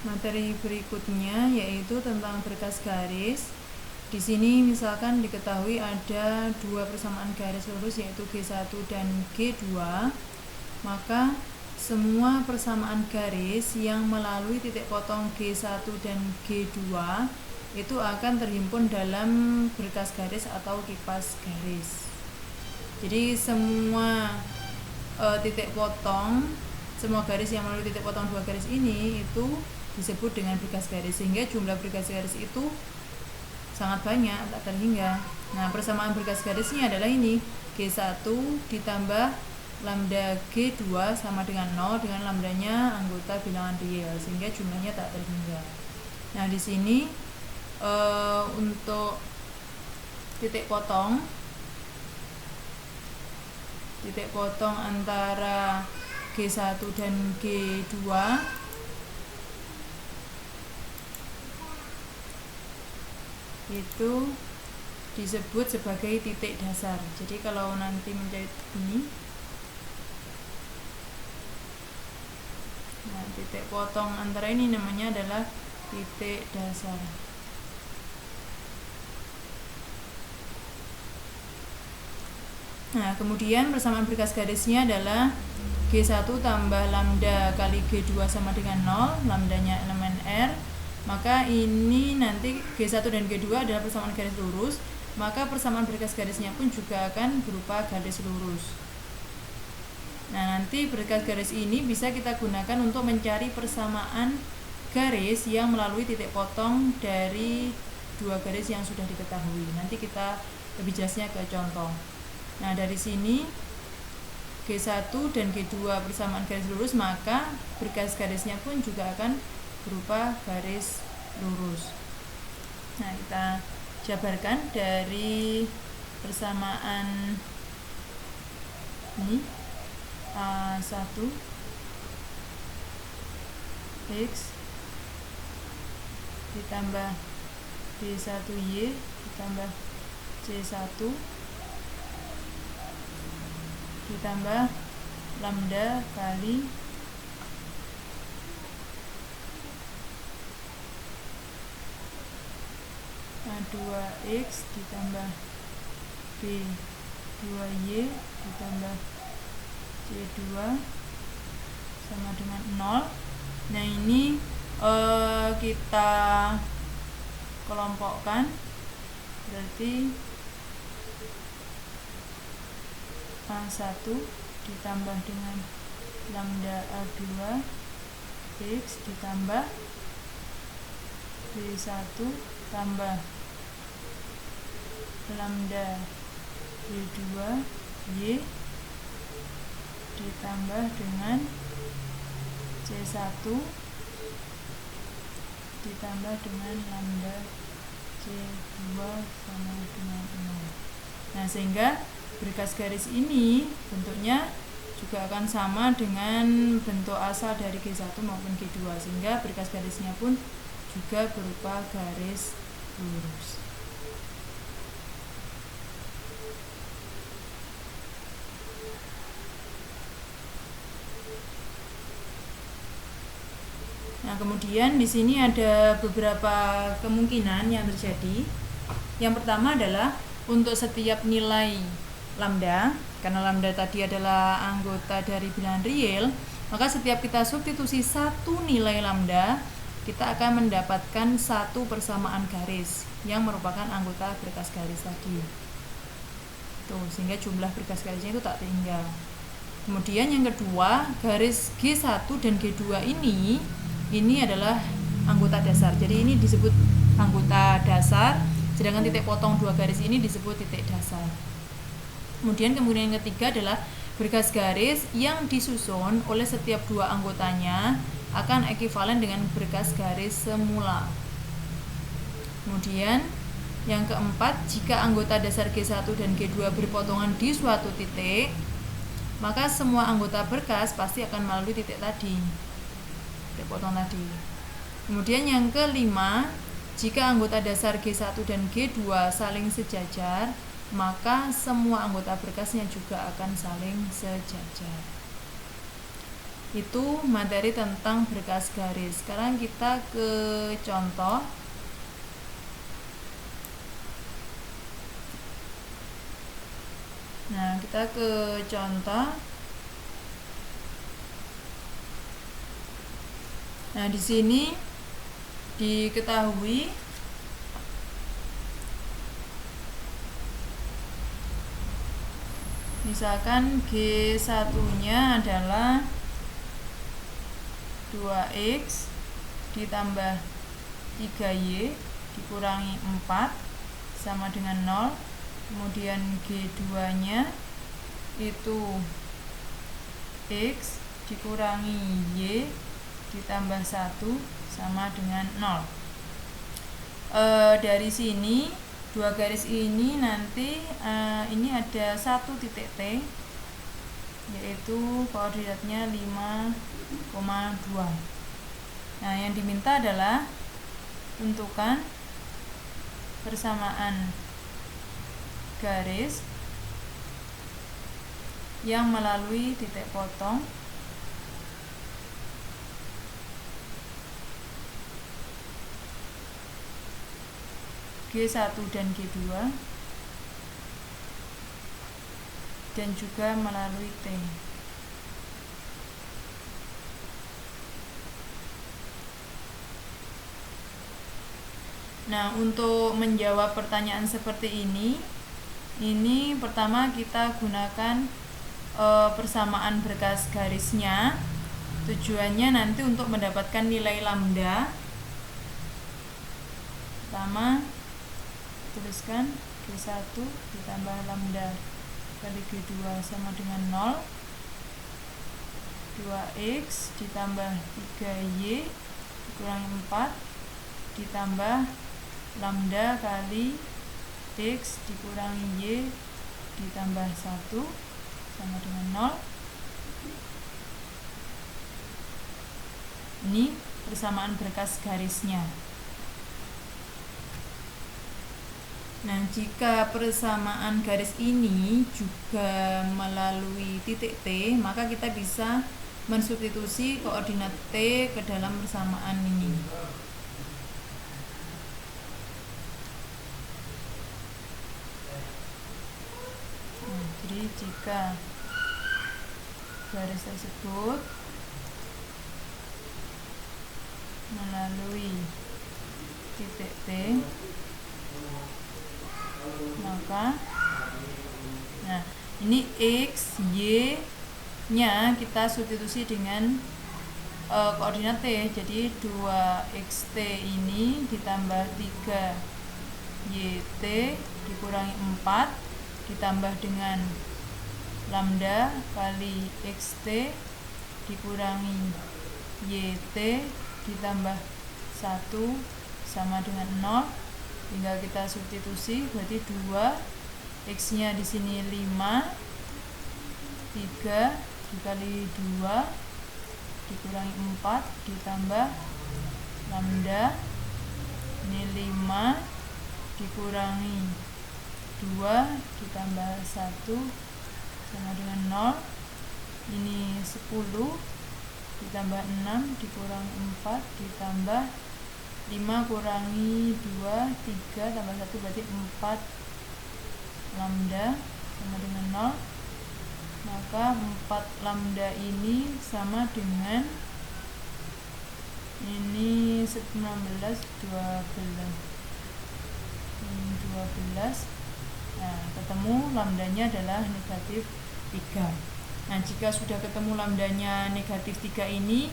materi berikutnya yaitu tentang berkas garis. Di sini misalkan diketahui ada dua persamaan garis lurus yaitu G1 dan G2, maka semua persamaan garis yang melalui titik potong G1 dan G2 itu akan terhimpun dalam berkas garis atau kipas garis. Jadi semua titik potong, semua garis yang melalui titik potong dua garis ini itu disebut dengan berkas garis, sehingga jumlah berkas garis itu sangat banyak, tak terhingga. Nah, persamaan berkas garisnya adalah ini, G1 ditambah lambda G2 sama dengan 0 dengan lambdanya anggota bilangan real, sehingga jumlahnya tak terhingga. Nah, di sini untuk titik potong antara G1 dan G2 itu disebut sebagai titik dasar. Jadi kalau nanti menjahit ini, nah, titik potong antara ini namanya adalah titik dasar. Nah, kemudian persamaan berkas garisnya adalah G1 tambah lambda kali G2 sama dengan 0, lambdanya elemen R. Maka ini nanti G1 dan G2 adalah persamaan garis lurus, maka persamaan berkas garisnya pun juga akan berupa garis lurus. Nah, nanti berkas garis ini bisa kita gunakan untuk mencari persamaan garis yang melalui titik potong dari dua garis yang sudah diketahui. Nanti kita lebih jelasnya ke contoh. Nah, dari sini G1 dan G2 persamaan garis lurus, maka berkas garisnya pun juga akan berupa garis lurus. Nah, kita jabarkan dari persamaan ini A1 X ditambah B1Y ditambah C1 ditambah lambda kali A2X ditambah B2Y ditambah C2 sama dengan 0. Nah, ini kita kelompokkan, berarti A1 ditambah dengan lambda A2 X ditambah B1 tambah lambda B2 Y ditambah dengan C1 ditambah dengan lambda C2 sama dengan 0. Nah, sehingga berkas garis ini bentuknya juga akan sama dengan bentuk asal dari G1 maupun G2, sehingga berkas garisnya pun juga berupa garis lurus. Nah, kemudian di sini ada beberapa kemungkinan yang terjadi. Yang pertama adalah untuk setiap nilai lambda, karena lambda tadi adalah anggota dari bilangan real, maka setiap kita substitusi satu nilai lambda, kita akan mendapatkan satu persamaan garis yang merupakan anggota berkas garis tadi. Tuh, sehingga jumlah berkas garisnya itu tak terhingga. Kemudian yang kedua, garis G1 dan G2 ini adalah anggota dasar. Jadi ini disebut anggota dasar, sedangkan titik potong dua garis ini disebut titik dasar. Kemudian kemungkinan yang ketiga adalah berkas garis yang disusun oleh setiap dua anggotanya akan ekivalen dengan berkas garis semula. Kemudian yang keempat, jika anggota dasar G1 dan G2 berpotongan di suatu titik, maka semua anggota berkas pasti akan melalui titik tadi, titik potong tadi. Kemudian yang kelima, jika anggota dasar G1 dan G2 saling sejajar, maka semua anggota berkasnya juga akan saling sejajar. Itu materi tentang berkas garis. Sekarang kita ke contoh. Nah, kita ke contoh. Nah, di sini diketahui misalkan G1-nya adalah 2X ditambah 3Y dikurangi 4 sama dengan 0. Kemudian G2-nya itu X dikurangi Y ditambah 1 sama dengan 0. Dari sini dua garis ini nanti ini ada satu titik T, yaitu koordinatnya 5,2. Nah, yang diminta adalah tentukan persamaan garis yang melalui titik potong G1 dan G2 dan juga melalui T. Nah, untuk menjawab pertanyaan seperti ini pertama kita gunakan persamaan berkas garisnya. Tujuannya nanti untuk mendapatkan nilai lambda. Pertama, tuliskan G1 ditambah lambda kali G2 sama dengan 0. 2X ditambah 3Y dikurangi 4 ditambah lambda kali X dikurangi Y ditambah 1 sama dengan 0. Ini persamaan berkas garisnya. Nah, jika persamaan garis ini juga melalui titik T, maka kita bisa mensubstitusi koordinat T ke dalam persamaan ini. Nah, jadi jika garis tersebut melalui titik T, maka nah ini X, Y nya kita substitusi dengan koordinat T. Jadi 2xt ini ditambah 3YT dikurangi 4 ditambah dengan lambda kali xt dikurangi YT ditambah 1 sama dengan 0. Tinggal kita substitusi, berarti 2 X nya di sini 5, 3 dikali 2 dikurangi 4 ditambah lambda, ini 5 dikurangi 2 ditambah 1 sama dengan 0. Ini 10 ditambah 6 dikurangi 4 ditambah 5 kurangi 2, 3 tambah 1 berarti 4 lambda sama dengan 0. Maka 4 lambda ini sama dengan ini 19, 12 ini 12. Nah, ketemu lambdanya adalah negatif 3. Nah, jika sudah ketemu lambdanya negatif 3 ini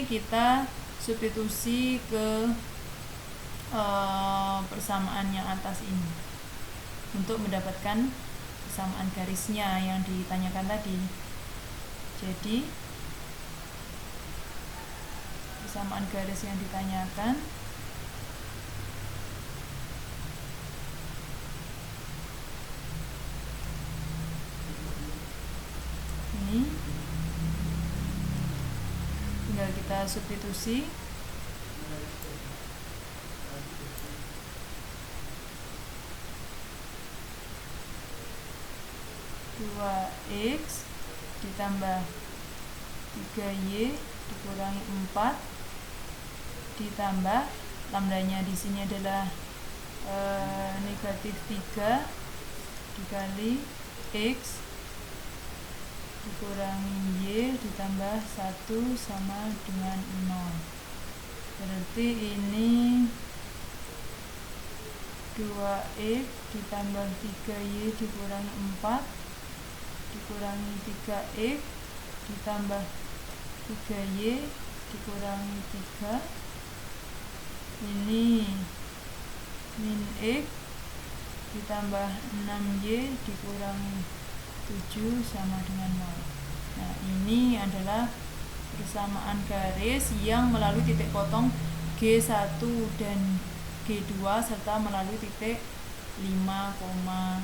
kita substitusi ke persamaan yang atas ini untuk mendapatkan persamaan garisnya yang ditanyakan tadi. Jadi persamaan garis yang ditanyakan ini tinggal kita substitusi. X ditambah 3Y dikurangi 4 ditambah lambdanya di sini adalah negatif 3 dikali X dikurangi Y ditambah 1 sama dengan 0. Berarti ini 2X ditambah 3Y dikurangi 4 dikurangi 3X ditambah 3Y dikurangi 3, ini min X ditambah 6Y dikurangi 7 sama dengan 0. Nah, ini adalah persamaan garis yang melalui titik potong G1 dan G2 serta melalui titik 5,2.